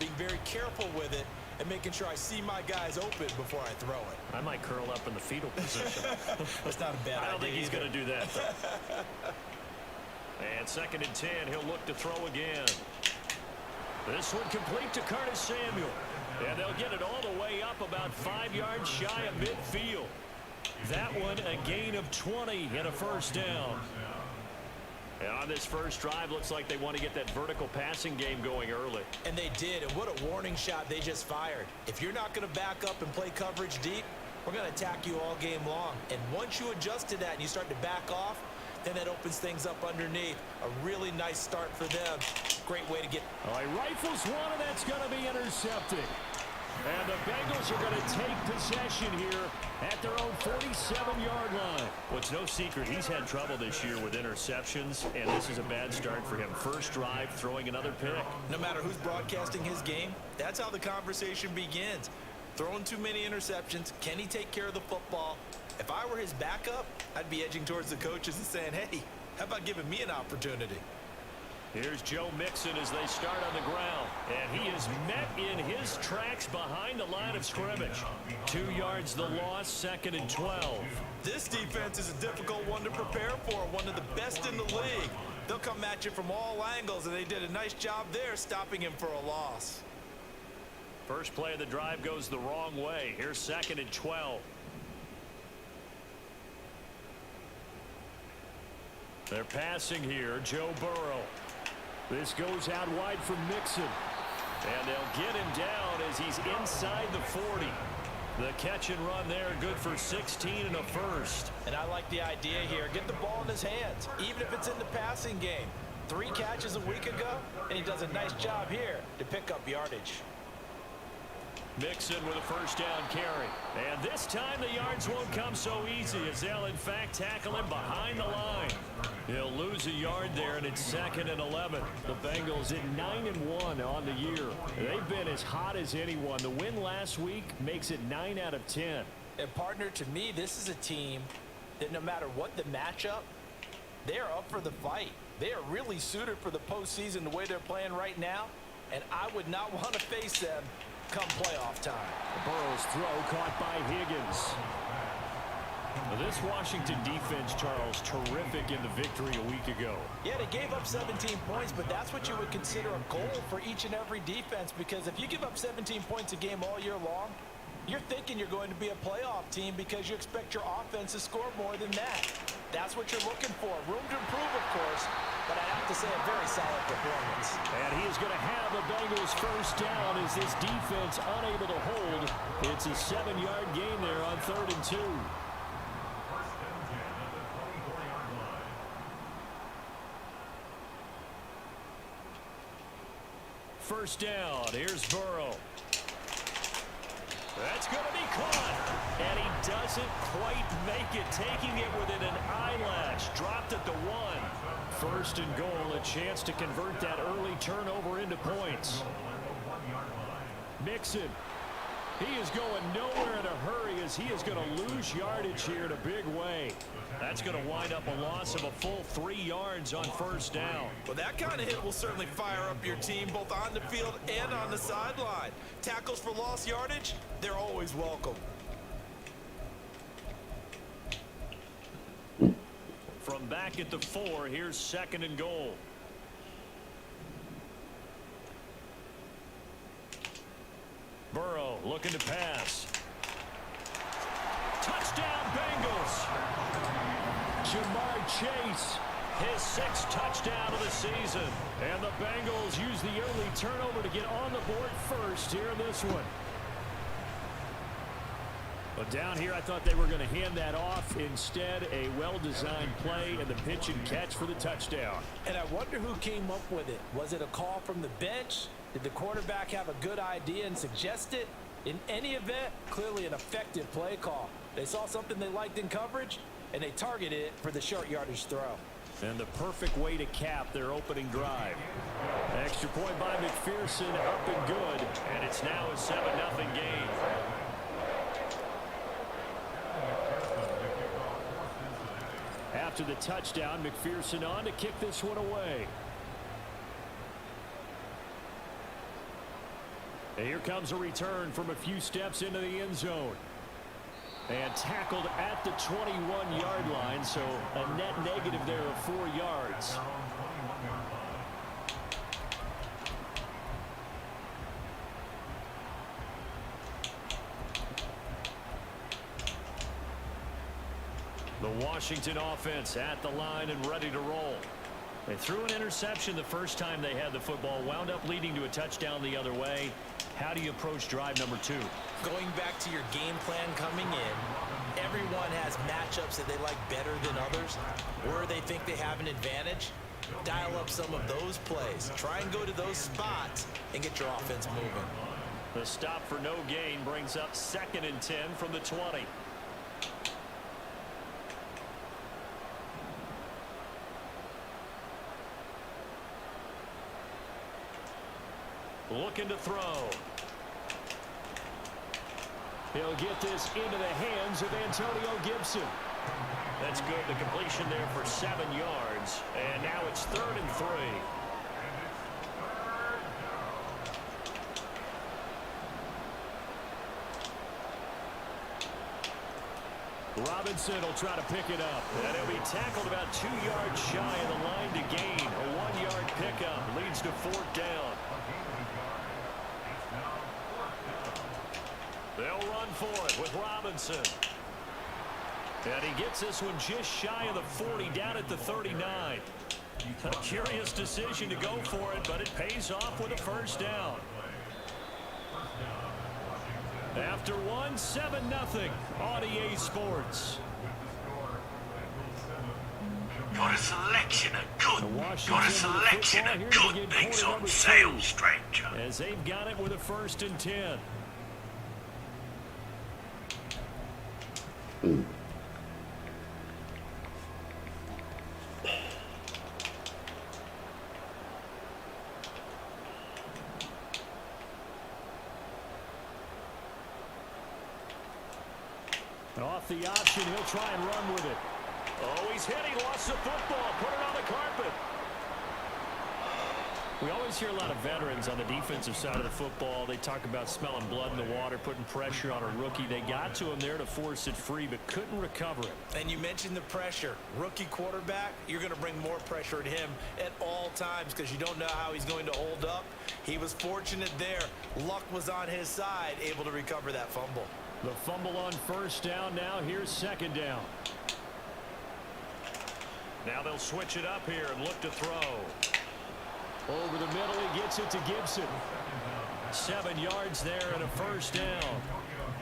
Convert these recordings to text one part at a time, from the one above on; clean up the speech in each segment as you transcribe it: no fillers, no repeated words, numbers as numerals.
being very careful with it and making sure I see my guys open before I throw it. I might curl up in the fetal position. That's not a bad idea. I don't think he's going to do that. And 2nd and 10, he'll look to throw again. This one complete to Curtis Samuel. And they'll get it all the way up about 5 yards shy of midfield. That one a gain of 20 and a first down. And on this first drive, looks like they want to get that vertical passing game going early. And they did, and what a warning shot they just fired. If you're not going to back up and play coverage deep, we're going to attack you all game long. And once you adjust to that and you start to back off, then that opens things up underneath. A really nice start for them. Great way to get. All right, rifles one, and that's going to be intercepted. And the Bengals are going to take possession here at their own 47-yard line. Well, it's no secret he's had trouble this year with interceptions, and this is a bad start for him. First drive, throwing another pick. No matter who's broadcasting his game, that's how the conversation begins. Throwing too many interceptions, can he take care of the football? If I were his backup, I'd be edging towards the coaches and saying, hey, how about giving me an opportunity? Here's Joe Mixon as they start on the ground. And he is met in his tracks behind the line of scrimmage. 2 yards the loss, 2nd and 12. This defense is a difficult one to prepare for, one of the best in the league. They'll come at you from all angles, and they did a nice job there stopping him for a loss. First play of the drive goes the wrong way. Here's 2nd and 12. They're passing here, Joe Burrow. This goes out wide from Mixon. And they'll get him down as he's inside the 40. The catch and run there, good for 16 and a first. And I like the idea here. Get the ball in his hands, even if it's in the passing game. 3 catches a week ago, and he does a nice job here to pick up yardage. Mixon with a first down carry. And this time the yards won't come so easy as they'll in fact tackle him behind the line. He'll lose a yard there, and it's 2nd and 11. The Bengals at 9-1 on the year. They've been as hot as anyone. The win last week makes it 9 out of 10. And partner, to me, this is a team that no matter what the matchup, they're up for the fight. They are really suited for the postseason the way they're playing right now, and I would not want to face them come playoff time. Burrow's throw caught by Higgins. Well, this Washington defense, Charles, terrific in the victory a week ago. Yeah, they gave up 17 points, but that's what you would consider a goal for each and every defense, because if you give up 17 points a game all year long, you're thinking you're going to be a playoff team because you expect your offense to score more than that. That's what you're looking for. Room to improve, of course, but I have to say a very solid performance. And he is going to have the Bengals first down as this defense unable to hold. It's a 7-yard gain there on 3rd and 2. First down. Here's Burrow. That's going to be caught. And he doesn't quite make it, taking it within an eyelash. Dropped at the 1. First and goal, a chance to convert that early turnover into points. Mixon. He is going nowhere in a hurry as he is going to lose yardage here in a big way. That's going to wind up a loss of a full 3 yards on first down. Well, that kind of hit will certainly fire up your team both on the field and on the sideline. Tackles for lost yardage, they're always welcome. From back at the 4, here's 2nd and goal. Burrow looking to pass. Touchdown Bengals. Jamar Chase, his 6th touchdown of the season. And the Bengals use the early turnover to get on the board first here in this one. But down here, I thought they were going to hand that off. Instead, a well-designed play and the pitch and catch for the touchdown. And I wonder who came up with it. Was it a call from the bench? Did the quarterback have a good idea and suggest it? In any event, clearly an effective play call. They saw something they liked in coverage, and they targeted it for the short yardage throw. And the perfect way to cap their opening drive. Extra point by McPherson, up and good. And it's now a 7-0 game. After the touchdown, McPherson on to kick this one away. And here comes a return from a few steps into the end zone. And tackled at the 21-yard line, so a net negative there of 4 yards. The Washington offense at the line and ready to roll. They threw an interception the first time they had the football, wound up leading to a touchdown the other way. How do you approach drive number 2? Going back to your game plan coming in, everyone has matchups that they like better than others, where they think they have an advantage. Dial up some of those plays. Try and go to those spots and get your offense moving. The stop for no gain brings up 2nd and 10 from the 20. Looking to throw. He'll get this into the hands of Antonio Gibson. That's good. The completion there for 7 yards. And now it's 3rd and 3. Robinson will try to pick it up. And he'll be tackled about 2 yards shy of the line to gain. A 1-yard pickup leads to 4th down. They'll run for it with Robinson. And he gets this one just shy of the 40, down at the 39. A curious decision to go for it, but it pays off with a 1st down. After one, 7-0 on EA Sports. Got a selection of good things on sale, stranger. As they've got it with a 1st and 10. Off the option, he'll try and run with it. Oh, he's hit. He lost the football. Put it on the carpet. We always hear a lot of veterans on the defensive side of the football. They talk about smelling blood in the water, putting pressure on a rookie. They got to him there to force it free, but couldn't recover it. And you mentioned the pressure. Rookie quarterback, you're going to bring more pressure at him at all times because you don't know how he's going to hold up. He was fortunate there. Luck was on his side, able to recover that fumble. The fumble on 1st down. Now here's 2nd down. Now they'll switch it up here and look to throw. Over the middle, he gets it to Gibson. 7 yards there and a 1st down.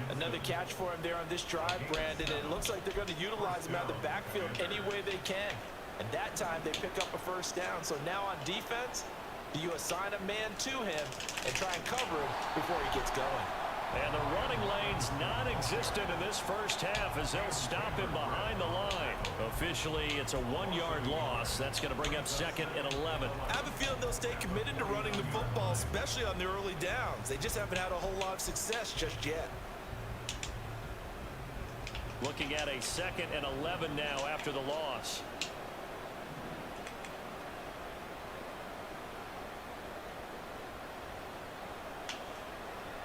Another catch for him there on this drive, Brandon. And it looks like they're going to utilize him out of the backfield any way they can. And that time they pick up a 1st down. So now on defense, do you assign a man to him and try and cover him before he gets going? And the running lane's non-existent in this 1st half as they'll stop him behind the line. Officially, it's a 1-yard loss. That's going to bring up 2nd and 11. I have a feeling they'll stay committed to running the football, especially on the early downs. They just haven't had a whole lot of success just yet. Looking at a 2nd and 11 now after the loss.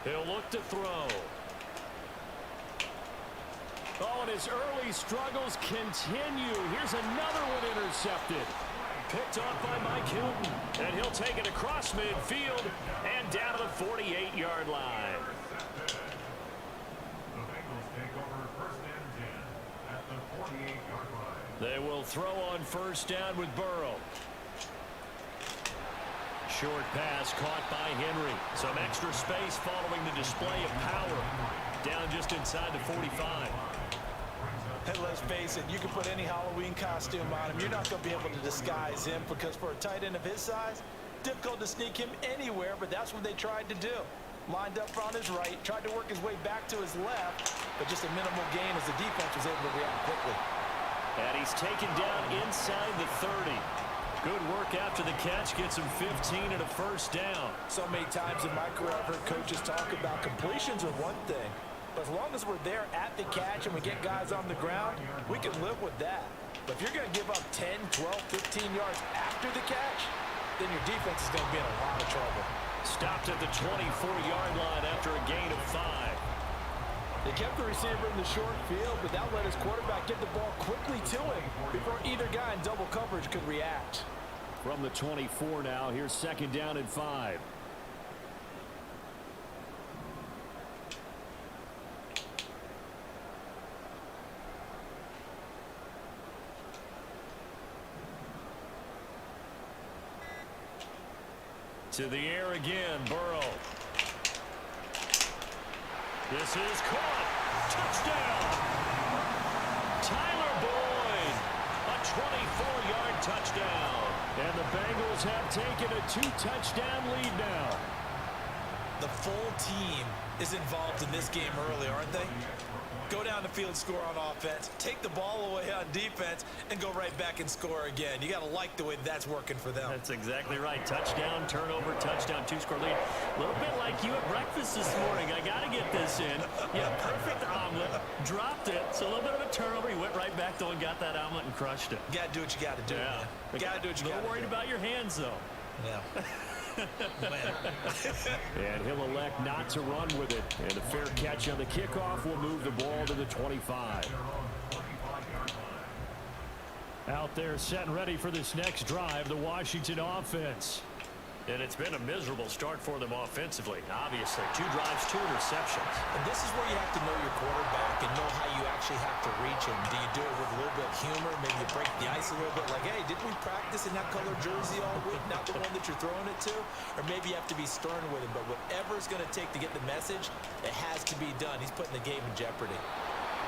He'll look to throw. Oh, and his early struggles continue. Here's another one intercepted. Picked off by Mike Hilton. And he'll take it across midfield and down to the 48-yard line. They will throw on 1st down with Burrow. Short pass caught by Henry. Some extra space following the display of power. Down just inside the 45. And let's face it, you can put any Halloween costume on him. You're not going to be able to disguise him because for a tight end of his size, difficult to sneak him anywhere, but that's what they tried to do. Lined up on his right, tried to work his way back to his left, but just a minimal gain as the defense was able to react quickly. And he's taken down inside the 30. Good work after the catch, gets him 15 and a 1st down. So many times in my career I've heard coaches talk about completions are one thing, but as long as we're there at the catch and we get guys on the ground, we can live with that. But if you're going to give up 10, 12, 15 yards after the catch, then your defense is going to be in a lot of trouble. Stopped at the 24-yard line after a gain of 5. They kept the receiver in the short field, but that let his quarterback get the ball quickly to him before either guy in double coverage could react. From the 24 now, here's 2nd down and 5. To the air again, Burrow. This is caught. Touchdown. Tyler Boyd. A 24-yard touchdown. And the Bengals have taken a 2-touchdown lead now. The full team is involved in this game early, aren't they? Go down the field, score on offense, take the ball away on defense, and go right back and score again. You got to like the way that's working for them. That's exactly right. Touchdown, turnover, touchdown, 2-score lead. A little bit like you at breakfast this morning. I got to get this in. Yeah, perfect omelet. Dropped it. So a little bit of a turnover. He went right back, though, and got that omelet and crushed it. You got to do what you got to do, man. You got to do what you got to do. A little worried about your hands, though. Yeah. And he'll elect not to run with it. And a fair catch on the kickoff will move the ball to the 25. Out there set and ready for this next drive, the Washington offense. And it's been a miserable start for them offensively. Obviously, 2 drives, 2 interceptions. And this is where you have to know your quarterback and know how you actually have to reach him. Do you do it with a little bit of humor? Maybe you break the ice a little bit like, hey, didn't we practice in that color jersey all week? Not the one that you're throwing it to? Or maybe you have to be stern with him. But whatever it's going to take to get the message, it has to be done. He's putting the game in jeopardy.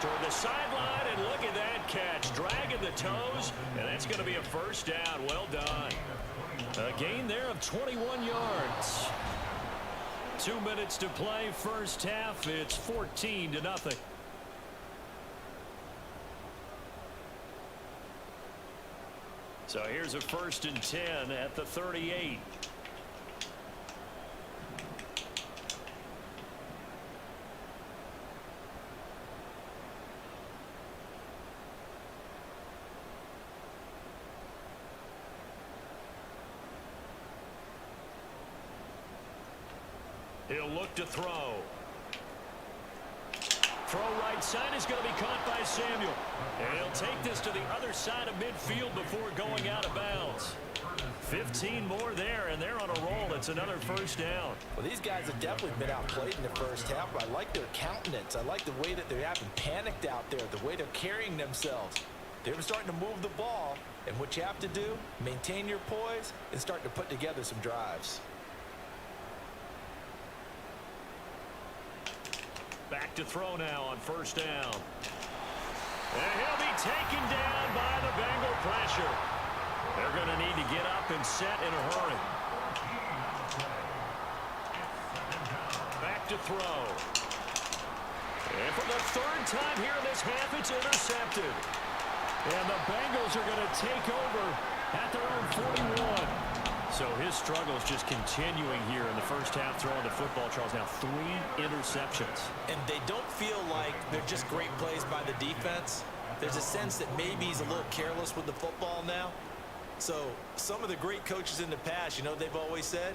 Toward the sideline, and look at that catch. Dragging the toes, and that's going to be a first down. Well done. A gain there of 21 yards. 2 minutes to play, first half. It's 14-0. So here's a 1st and 10 at the 38. He'll look to throw. Throw right side is going to be caught by Samuel. And he'll take this to the other side of midfield before going out of bounds. 15 more there, and they're on a roll. It's another first down. Well, these guys have definitely been outplayed in the first half. I like their countenance. I like the way that they haven't panicked out there, the way they're carrying themselves. They're starting to move the ball, and what you have to do, maintain your poise and start to put together some drives. Back to throw now on first down. And he'll be taken down by the Bengal pressure. They're going to need to get up and set in a hurry. Back to throw. And for the 3rd time here in this half, it's intercepted. And the Bengals are going to take over at their own 41. So his struggles just continuing here in the first half throwing the football, Charles. Now 3 interceptions. And they don't feel like they're just great plays by the defense. There's a sense that maybe he's a little careless with the football now. So some of the great coaches in the past, you know, they've always said,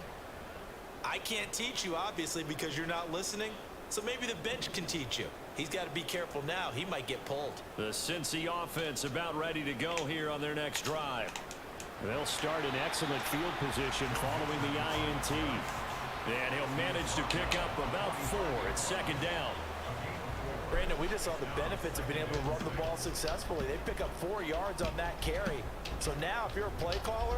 I can't teach you, obviously, because you're not listening. So maybe the bench can teach you. He's got to be careful now. He might get pulled. The Cincy offense about ready to go here on their next drive. They'll start in excellent field position following the INT. And he'll manage to pick up about 4 at 2nd down. Brandon, we just saw the benefits of being able to run the ball successfully. They pick up 4 yards on that carry. So now if you're a play caller,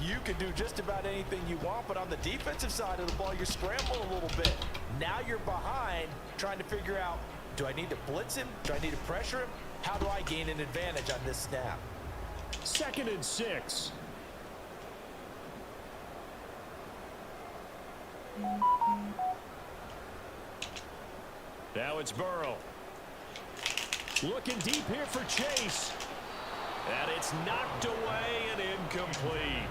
you can do just about anything you want. But on the defensive side of the ball, you're scrambling a little bit. Now you're behind trying to figure out, do I need to blitz him? Do I need to pressure him? How do I gain an advantage on this snap? 2nd and 6. Now it's Burrow. Looking deep here for Chase. And it's knocked away and incomplete.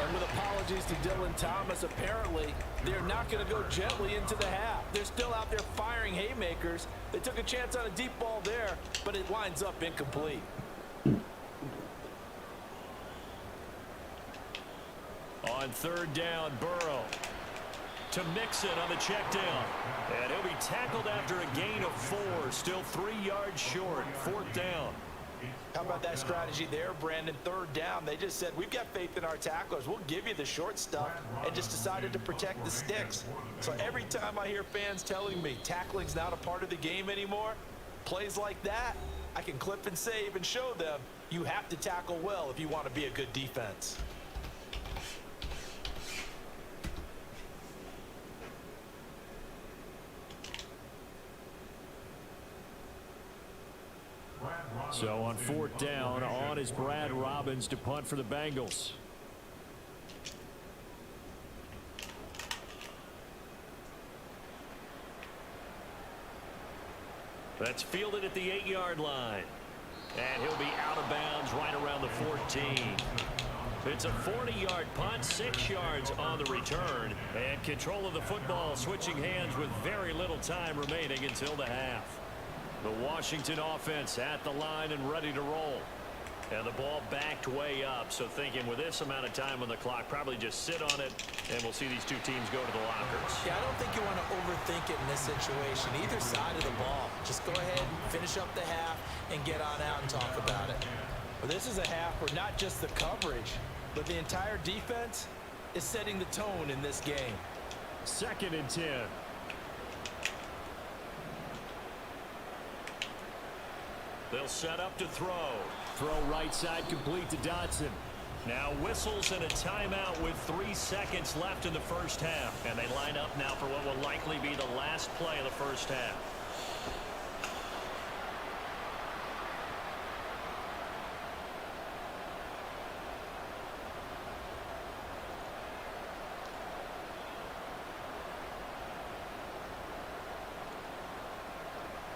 And with apologies to Dylan Thomas, apparently they're not going to go gently into the half. They're still out there firing haymakers. They took a chance on a deep ball there, but it winds up incomplete. On 3rd down, Burrow. to Mixon on the check down. And he'll be tackled after a gain of 4. Still 3 yards short. 4th down. How about that strategy there, Brandon? 3rd down. They just said, we've got faith in our tacklers. We'll give you the short stuff, and just decided to protect the sticks. So every time I hear fans telling me tackling's not a part of the game anymore, plays like that, I can clip and save and show them you have to tackle well if you want to be a good defense. So on 4th down, on is Brad Robbins to punt for the Bengals. That's fielded at the 8-yard line. And he'll be out of bounds right around the 14. It's a 40-yard punt, 6 yards on the return. And control of the football switching hands with very little time remaining until the half. The Washington offense at the line and ready to roll. And the ball backed way up. So thinking with this amount of time on the clock, probably just sit on it, and we'll see these two teams go to the lockers. Yeah, I don't think you want to overthink it in this situation. Either side of the ball. Just go ahead and finish up the half and get on out and talk about it. Well, this is a half where not just the coverage, but the entire defense is setting the tone in this game. 2nd and 10. They'll set up to throw. Throw right side complete to Dotson. Now whistles and a timeout with 3 seconds left in the first half. And they line up now for what will likely be the last play of the first half.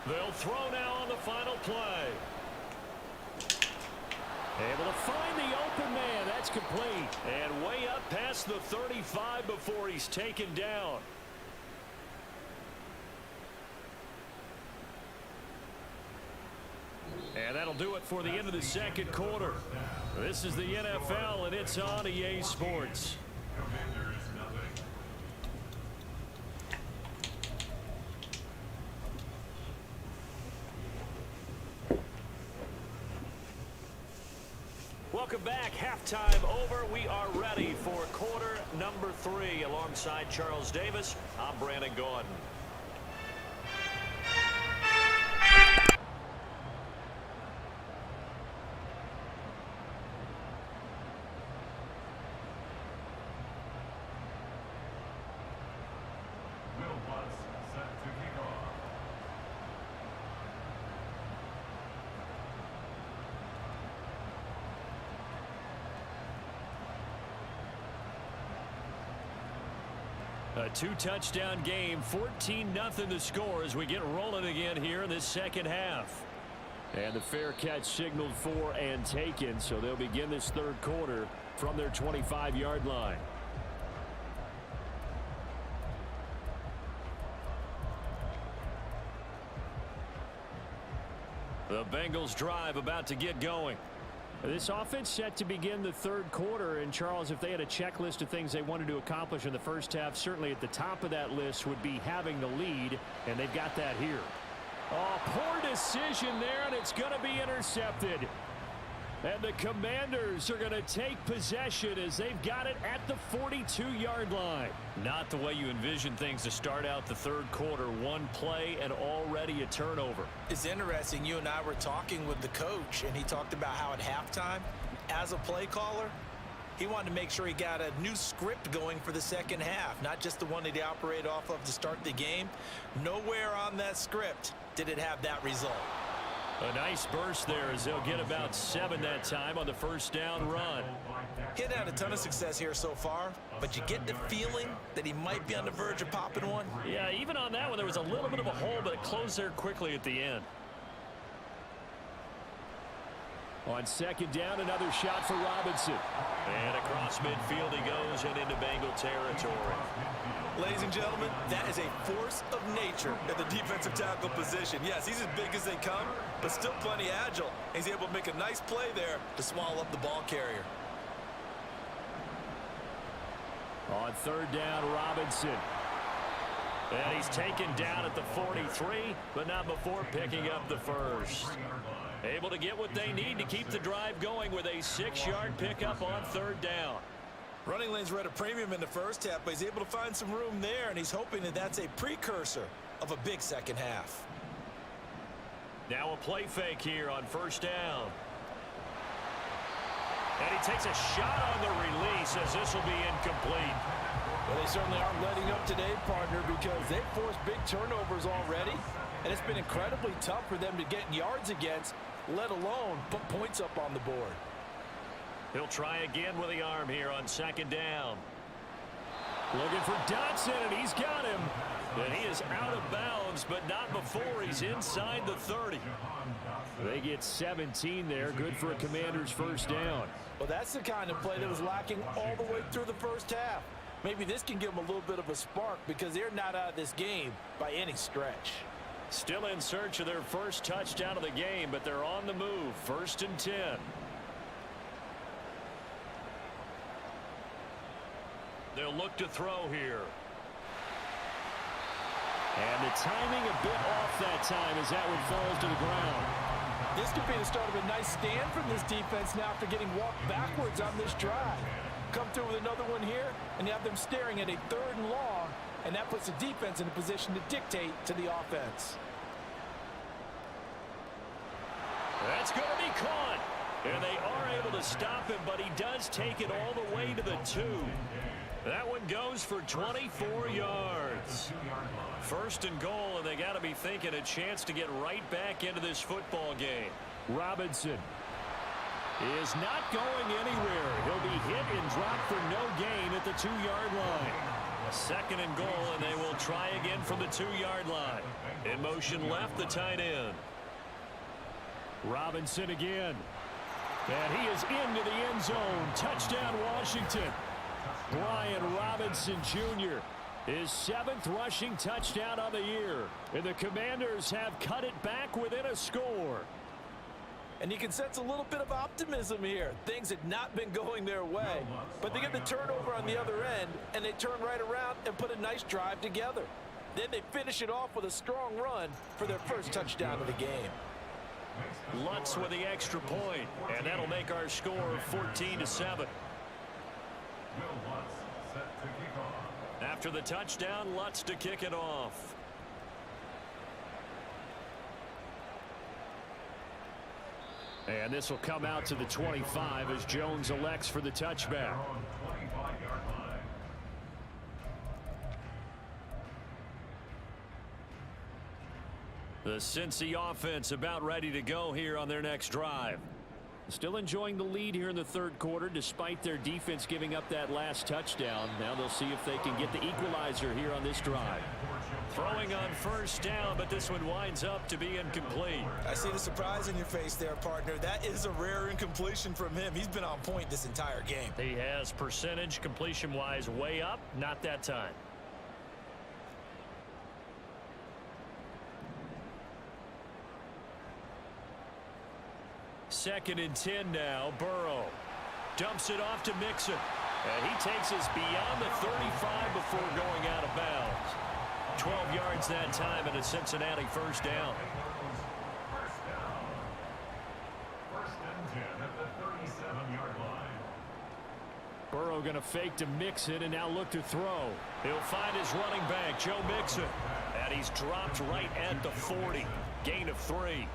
They'll throw now on the final play. Able to find the open man. That's complete. And way up past the 35 before he's taken down. And that'll do it for the end of the 2nd quarter. This is the NFL, and it's on EA Sports. Welcome back. Halftime over. We are ready for quarter number 3. Alongside Charles Davis, I'm Brandon Gaudin. A 2-touchdown game, 14-0 the score as we get rolling again here in this 2nd half. And the fair catch signaled for and taken, so they'll begin this 3rd quarter from their 25-yard line. The Bengals drive about to get going. This offense set to begin the 3rd quarter, and Charles, if they had a checklist of things they wanted to accomplish in the first half, certainly at the top of that list would be having the lead, and they've got that here. Oh, poor decision there, and it's going to be intercepted. And the Commanders are going to take possession as they've got it at the 42-yard line. Not the way you envision things to start out the 3rd quarter. One play and already a turnover. It's interesting. You and I were talking with the coach, and he talked about how at halftime, as a play caller, he wanted to make sure he got a new script going for the 2nd half, not just the one that he operated off of to start the game. Nowhere on that script did it have that result. A nice burst there as they'll get about 7 that time on the 1st down run. He hadn't had a ton of success here so far, but you get the feeling that he might be on the verge of popping one. Yeah, even on that one, there was a little bit of a hole, but it closed there quickly at the end. On 2nd down, another shot for Robinson. And across midfield he goes and into Bengal territory. Ladies and gentlemen, that is a force of nature at the defensive tackle position. Yes, he's as big as they come, but still plenty agile. He's able to make a nice play there to swallow up the ball carrier. On 3rd down, Robinson. And he's taken down at the 43, but not before picking up the first. Able to get what they need to keep the drive going with a 6-yard pickup on 3rd down. Running lanes were at a premium in the first half, but he's able to find some room there, and he's hoping that that's a precursor of a big second half. Now a play fake here on 1st down. And he takes a shot on the release as this will be incomplete. Well, they certainly aren't letting up today, partner, because they've forced big turnovers already, and it's been incredibly tough for them to get yards against, let alone put points up on the board. He'll try again with the arm here on 2nd down. Looking for Dotson, and he's got him. And he is out of bounds, but not before he's inside the 30. They get 17 there. Good for a Commander's 1st down. Well, that's the kind of play that was lacking all the way through the first half. Maybe this can give them a little bit of a spark because they're not out of this game by any stretch. Still in search of their first touchdown of the game, but they're on the move. 1st and 10. They'll look to throw here. And the timing a bit off that time as that one falls to the ground. This could be the start of a nice stand from this defense now after getting walked backwards on this drive. Come through with another one here, and you have them staring at a 3rd and long, and that puts the defense in a position to dictate to the offense. That's going to be caught. And they are able to stop him, but he does take it all the way to the 2. That one goes for 24 yards. 1st and goal, and they got to be thinking a chance to get right back into this football game. Robinson is not going anywhere. He'll be hit and dropped for no gain at the 2-yard line. 2nd and goal, and they will try again from the 2-yard line. In motion left, the tight end. Robinson again. And he is into the end zone. Touchdown, Washington. Brian Robinson Jr. his 7th rushing touchdown of the year. And the Commanders have cut it back within a score. And you can sense a little bit of optimism here. Things had not been going their way, but they get the turnover on the other end, and they turn right around and put a nice drive together. Then they finish it off with a strong run for their first touchdown of the game. Lutz with the extra point, and that'll make our score 14-7. After the touchdown, Lutz to kick it off. And this will come out to the 25 as Jones elects for the touchback. The Cincy offense about ready to go here on their next drive. Still enjoying the lead here in the 3rd quarter despite their defense giving up that last touchdown. Now they'll see if they can get the equalizer here on this drive. Throwing on 1st down, but this one winds up to be incomplete. I see the surprise in your face there, partner. That is a rare incompletion from him. He's been on point this entire game. He has percentage completion-wise way up, not that time. Second and 10 now. Burrow dumps it off to Mixon. And he takes us beyond the 35 before going out of bounds. 12 yards that time and a Cincinnati 1st down. Burrow going to fake to Mixon and now look to throw. He'll find his running back, Joe Mixon. And he's dropped right at the 40. Gain of 3.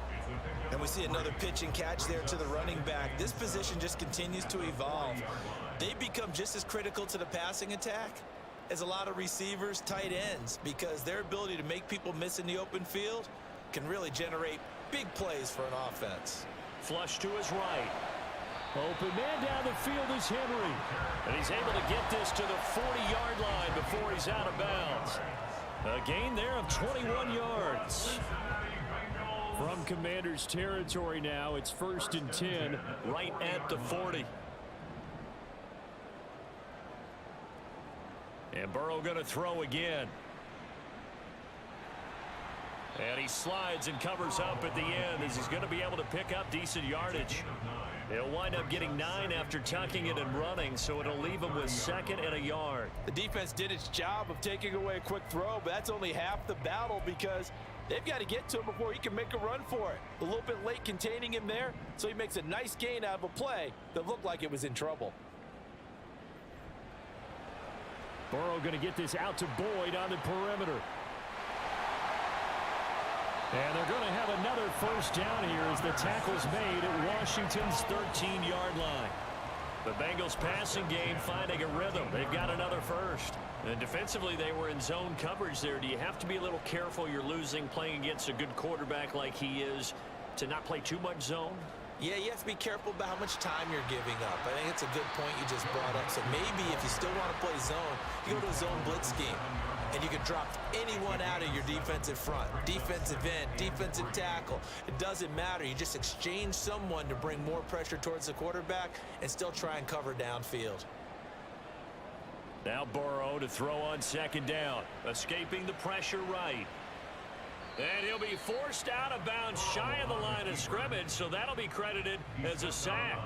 And we see another pitch and catch there to the running back. This position just continues to evolve. They become just as critical to the passing attack as a lot of receivers, tight ends, because their ability to make people miss in the open field can really generate big plays for an offense. Flush to his right. Open man down the field is Henry. And he's able to get this to the 40-yard line before he's out of bounds. A gain there of 21 yards. From Commanders territory now, it's 1st and 10. Right at the 40. And Burrow going to throw again. And he slides and covers up at the end as he's going to be able to pick up decent yardage. He'll wind up getting 9 after tucking it and running, so it'll leave him with 2nd and a yard. The defense did its job of taking away a quick throw, but that's only half the battle because they've got to get to him before he can make a run for it. A little bit late containing him there, so he makes a nice gain out of a play that looked like it was in trouble. Burrow going to get this out to Boyd on the perimeter. And they're going to have another first down here as the tackle's made at Washington's 13-yard line. The Bengals passing game finding a rhythm. They've got another first. And defensively, they were in zone coverage there. Do you have to be a little careful you're losing playing against a good quarterback like he is to not play too much zone? Yeah, you have to be careful about how much time you're giving up. I think it's a good point you just brought up. So maybe if you still want to play zone, you go to a zone blitz scheme. And you can drop anyone out of your defensive front. Defensive end, defensive tackle. It doesn't matter. You just exchange someone to bring more pressure towards the quarterback and still try and cover downfield. Now Burrow to throw on 2nd down. Escaping the pressure right. And he'll be forced out of bounds shy of the line of scrimmage, so that'll be credited as a sack.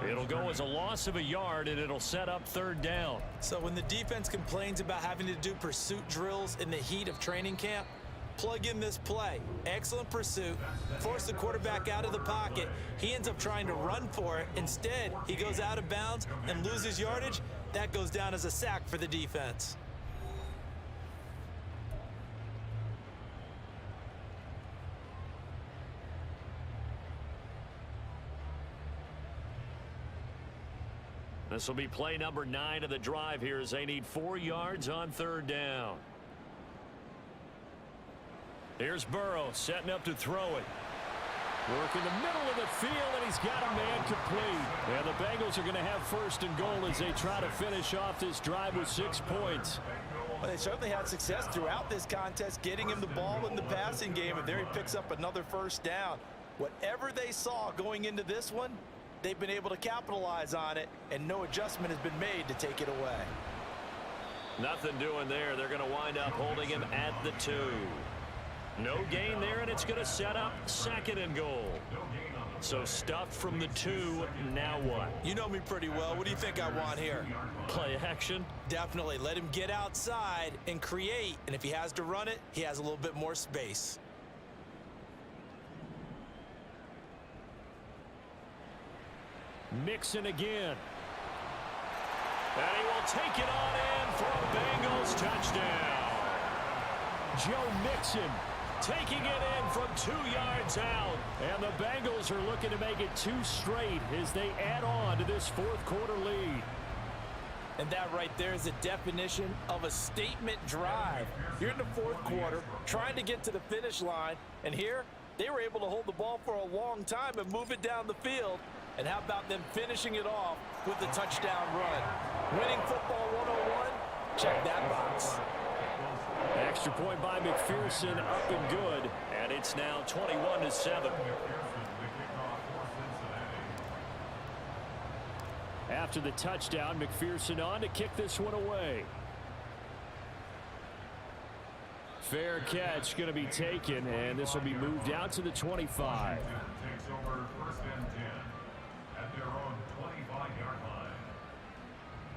It'll go as a loss of a yard, and it'll set up 3rd down. So when the defense complains about having to do pursuit drills in the heat of training camp, plug in this play. Excellent pursuit. Force the quarterback out of the pocket. He ends up trying to run for it. Instead, he goes out of bounds and loses yardage. That goes down as a sack for the defense. This will be play number 9 of the drive here as they need 4 yards on 3rd down. Here's Burrow setting up to throw it. Work in the middle of the field, and he's got a man complete. And the Bengals are going to have 1st and goal as they try to finish off this drive with 6 points. Well, they certainly had success throughout this contest, getting him the ball in the passing game, and there he picks up another 1st down. Whatever they saw going into this one, they've been able to capitalize on it, and no adjustment has been made to take it away. Nothing doing there. They're going to wind up holding him at the 2. No gain there, and it's going to set up 2nd and goal. So stuffed from the 2, now what? You know me pretty well. What do you think I want here? Play action? Definitely. Let him get outside and create, and if he has to run it, he has a little bit more space. Mixon again. And he will take it on in for a Bengals touchdown. Joe Mixon taking it in from 2 yards out. And the Bengals are looking to make it 2 straight as they add on to this 4th quarter lead. And that right there is the definition of a statement drive. You're in the 4th quarter, trying to get to the finish line. And here, they were able to hold the ball for a long time and move it down the field. And how about them finishing it off with the touchdown run? Winning football 101, check that box. Extra point by McPherson, up and good. And it's now 21-7. After the touchdown, McPherson on to kick this one away. Fair catch going to be taken, and this will be moved out to the 25.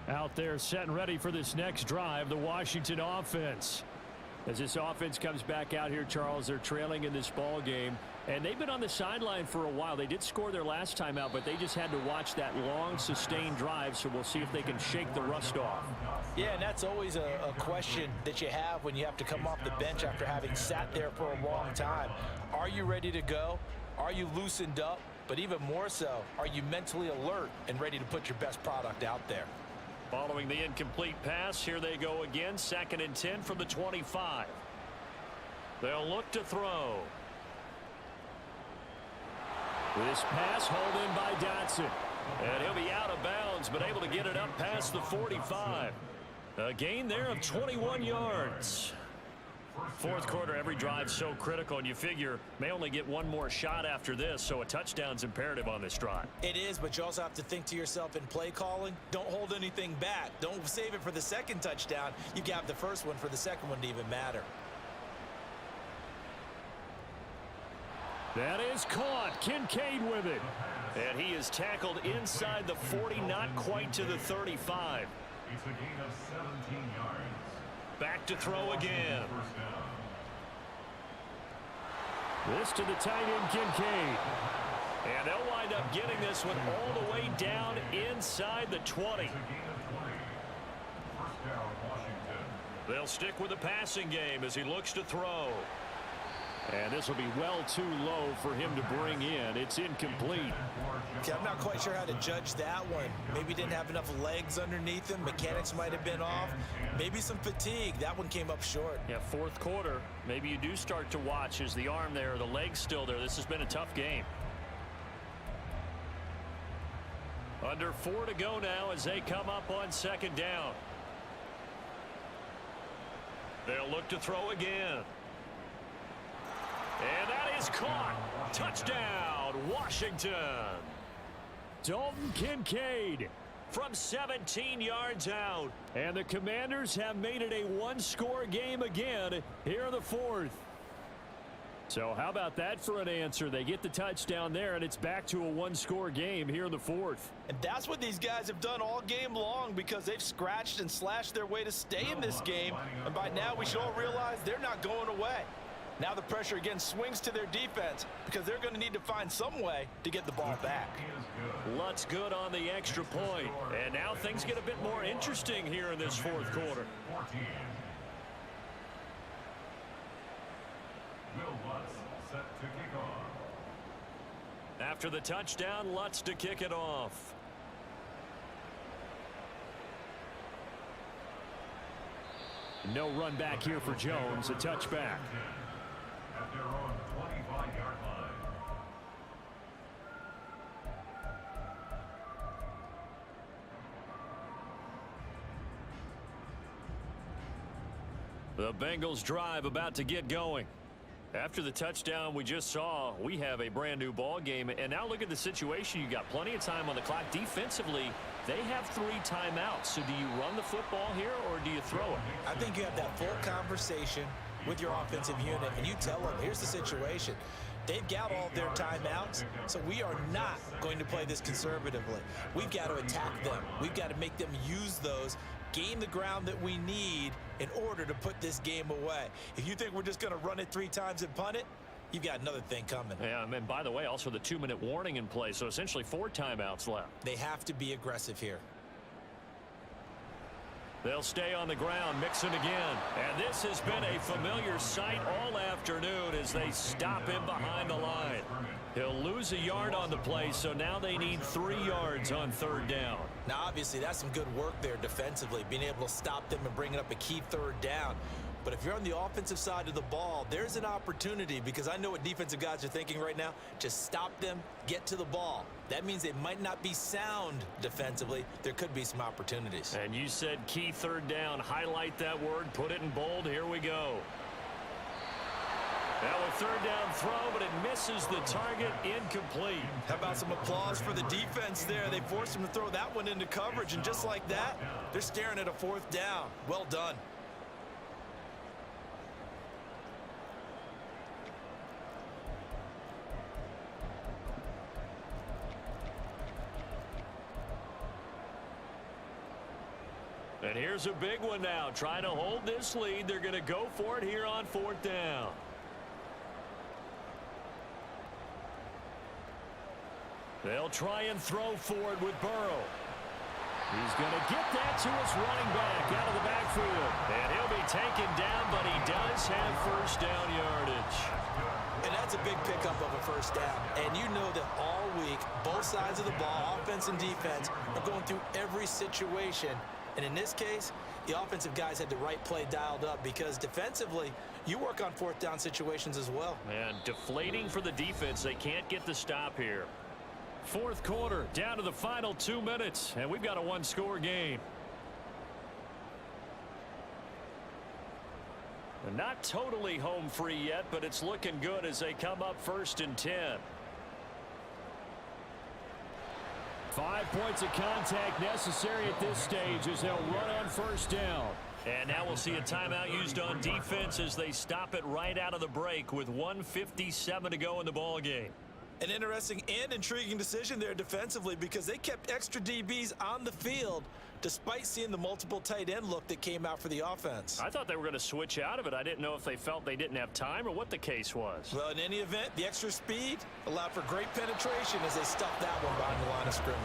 Out there set and ready for this next drive, the Washington offense. As this offense comes back out here, Charles, they're trailing in this ball game. And they've been on the sideline for a while. They did score their last time out, but they just had to watch that long, sustained drive, so we'll see if they can shake the rust off. Yeah, and that's always a question that you have when you have to come off the bench after having sat there for a long time. Are you ready to go? Are you loosened up? But even more so, are you mentally alert and ready to put your best product out there? Following the incomplete pass, here they go again. 2nd and 10 from the 25. They'll look to throw. This pass hauled in by Dotson. And he'll be out of bounds, but able to get it up past the 45. A gain there of 21 yards. 4th quarter, every drive so critical, and you figure may only get one more shot after this, so a touchdown's imperative on this drive. It is, but you also have to think to yourself in play calling, don't hold anything back. Don't save it for the 2nd touchdown. You got the first one for the 2nd one to even matter. That is caught. Kincaid with it. And he is tackled inside the 40, not quite to the 35. It's a gain of 17 yards. Back to throw again. First down. This to the tight end, Kincaid. And they'll wind up getting this one all the way down inside the 20. It's a gain of 20. First down, Washington. They'll stick with the passing game as he looks to throw. And this will be well too low for him to bring in. It's incomplete. Okay, I'm not quite sure how to judge that one. Maybe didn't have enough legs underneath him. Mechanics might have been off. Maybe some fatigue. That one came up short. Yeah, fourth quarter. Maybe you do start to watch. Is the arm there, the leg's still there? This has been a tough game. Under 4 to go now as they come up on second down. They'll look to throw again. And that is caught. Touchdown, Washington. Dalton Kincaid from 17 yards out. And the Commanders have made it a one-score game again here in the fourth. So how about that for an answer? They get the touchdown there, and it's back to a one-score game here in the fourth. And that's what these guys have done all game long because they've scratched and slashed their way to stay in this game. And by now we should all realize they're not going away. Now the pressure again swings to their defense because they're going to need to find some way to get the ball back. Lutz good on the extra point. And now things get a bit more interesting here in this fourth quarter. 14. Will Lutz set to kick off. After the touchdown, Lutz to kick it off. No run back here for Jones. A touchback. At their own 25-yard line. The Bengals drive about to get going. After the touchdown we just saw, we have a brand new ball game. And now look at the situation. You got plenty of time on the clock. Defensively, they have 3 timeouts. So do you run the football here or do you throw it? I think you have that full conversation with your offensive unit, and you tell them, here's the situation. They've got all their timeouts, so we are not going to play this conservatively. We've got to attack them. We've got to make them use those, gain the ground that we need in order to put this game away. If you think we're just going to run it 3 times and punt it, you've got another thing coming. Yeah, and by the way, also the 2-minute warning in play, so essentially 4 timeouts left. They have to be aggressive here. They'll stay on the ground, Mixon again. And this has been a familiar sight all afternoon as they stop him behind the line. He'll lose a yard on the play, so now they need 3 yards on third down. Now, obviously, that's some good work there defensively, being able to stop them and bringing up a key third down. But if you're on the offensive side of the ball, there's an opportunity because I know what defensive guys are thinking right now. Just stop them, get to the ball. That means they might not be sound defensively. There could be some opportunities. And you said key third down. Highlight that word. Put it in bold. Here we go. Now a third down throw, but it misses the target. Incomplete. How about some applause for the defense there? They forced him to throw that one into coverage, and just like that, they're staring at a 4th down. Well done. And here's a big one now. Trying to hold this lead. They're going to go for it here on 4th down. They'll try and throw forward with Burrow. He's going to get that to his running back out of the backfield. And he'll be taken down, but he does have first down yardage. And that's a big pickup of a first down. And you know that all week, both sides of the ball, offense and defense, are going through every situation. And in this case, the offensive guys had the right play dialed up because defensively, you work on 4th down situations as well. And deflating for the defense. They can't get the stop here. 4th quarter, down to the final 2 minutes, and we've got a one-score game. And not totally home free yet, but it's looking good as they come up 1st and 10. 5 points of contact necessary at this stage as they'll run on first down. And now we'll see a timeout used on defense as they stop it right out of the break with 1:57 to go in the ball game. An interesting and intriguing decision there defensively because they kept extra DBs on the field despite seeing the multiple tight end look that came out for the offense. I thought they were going to switch out of it. I didn't know if they felt they didn't have time or what the case was. Well, in any event, the extra speed allowed for great penetration as they stuffed that one behind the line of scrimmage.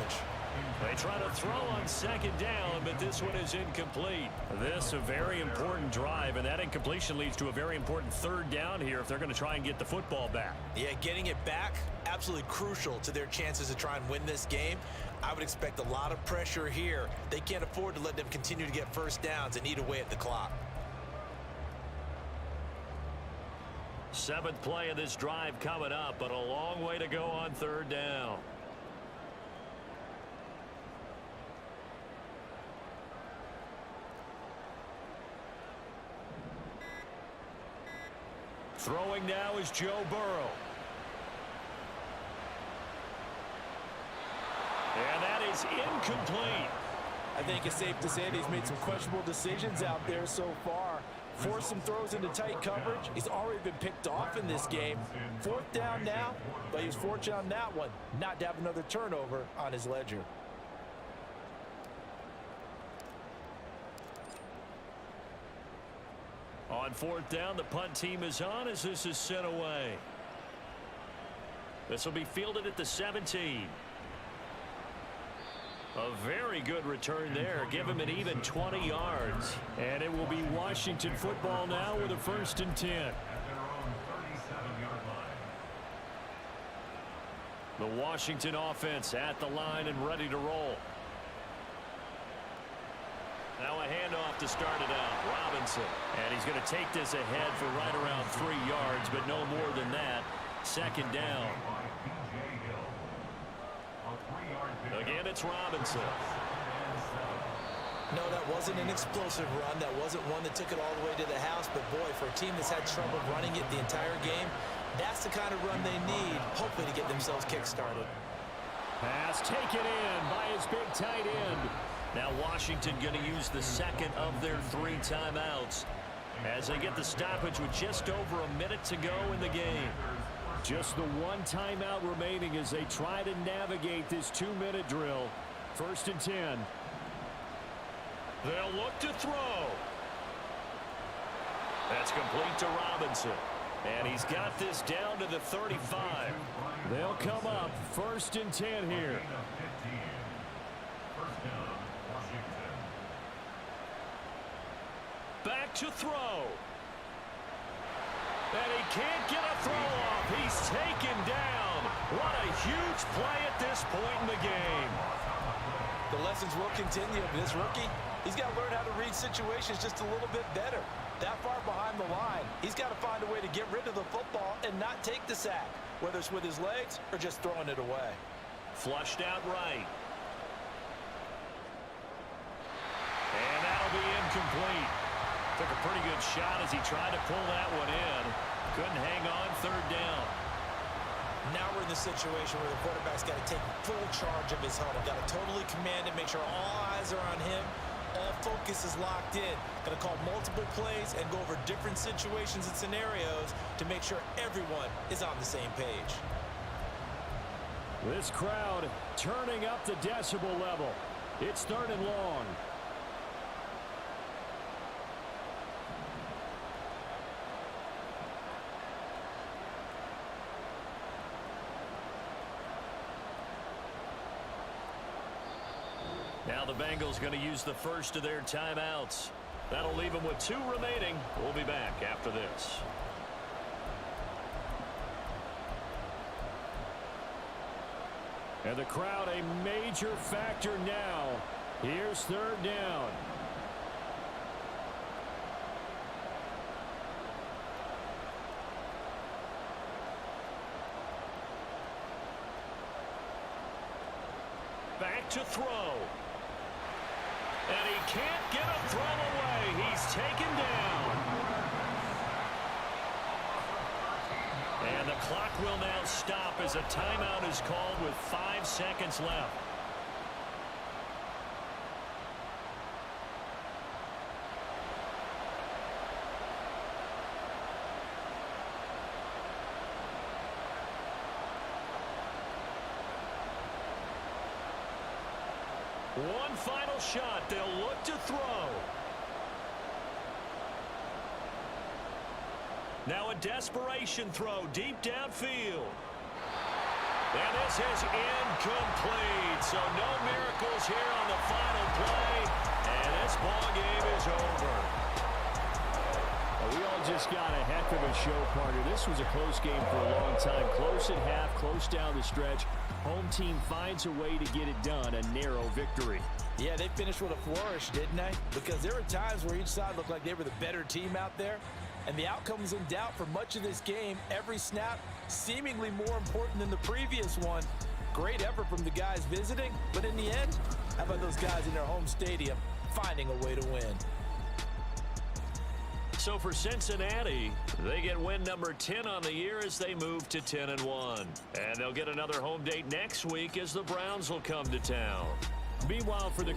They try to throw on second down, but this one is incomplete. This a very important drive, and that incompletion leads to a very important third down here if they're going to try and get the football back. Yeah, getting it back, absolutely crucial to their chances to try and win this game. I would expect a lot of pressure here. They can't afford to let them continue to get first downs and eat away at the clock. 7th play of this drive coming up, but a long way to go on third down. Throwing now is Joe Burrow. And that is incomplete. I think it's safe to say that he's made some questionable decisions out there so far. Forced some throws into tight coverage. He's already been picked off in this game. 4th down now, but he was fortunate on that one not to have another turnover on his ledger. On 4th down, the punt team is on as this is sent away. This will be fielded at the 17. A very good return there. Give him an even 20 yards. And it will be Washington football now with a 1st and 10. At their own 37-yard line. The Washington offense at the line and ready to roll. Now a handoff to start it out. Robinson. And he's going to take this ahead for right around 3 yards, but no more than that. 2nd down. By P.J. Hill. A 3-yard pickup. Again, it's Robinson. No, that wasn't an explosive run. That wasn't one that took it all the way to the house. But, boy, for a team that's had trouble running it the entire game, that's the kind of run they need, hopefully, to get themselves kick-started. Pass taken in by his big tight end. Now Washington going to use the 2nd of their 3 timeouts as they get the stoppage with just over a minute to go in the game. Just the 1 timeout remaining as they try to navigate this 2-minute drill. 1st and 10. They'll look to throw. That's complete to Robinson. And he's got this down to the 35. They'll come up 1st and 10 here. 15. First down, Washington. Back to throw. And he can't get a throw off. He's taken down. What a huge play at this point in the game. The lessons will continue. This rookie, he's got to learn how to read situations just a little bit better. That far behind the line, he's got to find a way to get rid of the football and not take the sack, whether it's with his legs or just throwing it away. Flushed out right. And that'll be incomplete. Took a pretty good shot as he tried to pull that one in. Couldn't hang on 3rd down. Now we're in the situation where the quarterback's got to take full charge of his huddle. Got to totally command it, make sure all eyes are on him. All focus is locked in. Got to call multiple plays and go over different situations and scenarios to make sure everyone is on the same page. This crowd turning up the decibel level. It's 3rd and long. Now the Bengals going to use the 1st of their timeouts. That'll leave them with 2 remaining. We'll be back after this. And the crowd a major factor now. Here's 3rd down. Back to throw. And he can't get a throw away. He's taken down. And the clock will now stop as a timeout is called with 5 seconds left. One final shot. They'll look to throw. Now a desperation throw deep downfield. And this is incomplete. So no miracles here on the final play. And this ball game is over. We all just got a heck of a show, partner. This was a close game for a long time. Close at half, close down the stretch. Home team finds a way to get it done. A narrow victory. Yeah, they finished with a flourish, didn't they? Because there were times where each side looked like they were the better team out there. And the outcome was in doubt for much of this game. Every snap seemingly more important than the previous one. Great effort from the guys visiting. But in the end, how about those guys in their home stadium finding a way to win? So for Cincinnati, they get win number 10 on the year as they move to 10-1. And they'll get another home date next week as the Browns will come to town. Meanwhile, for the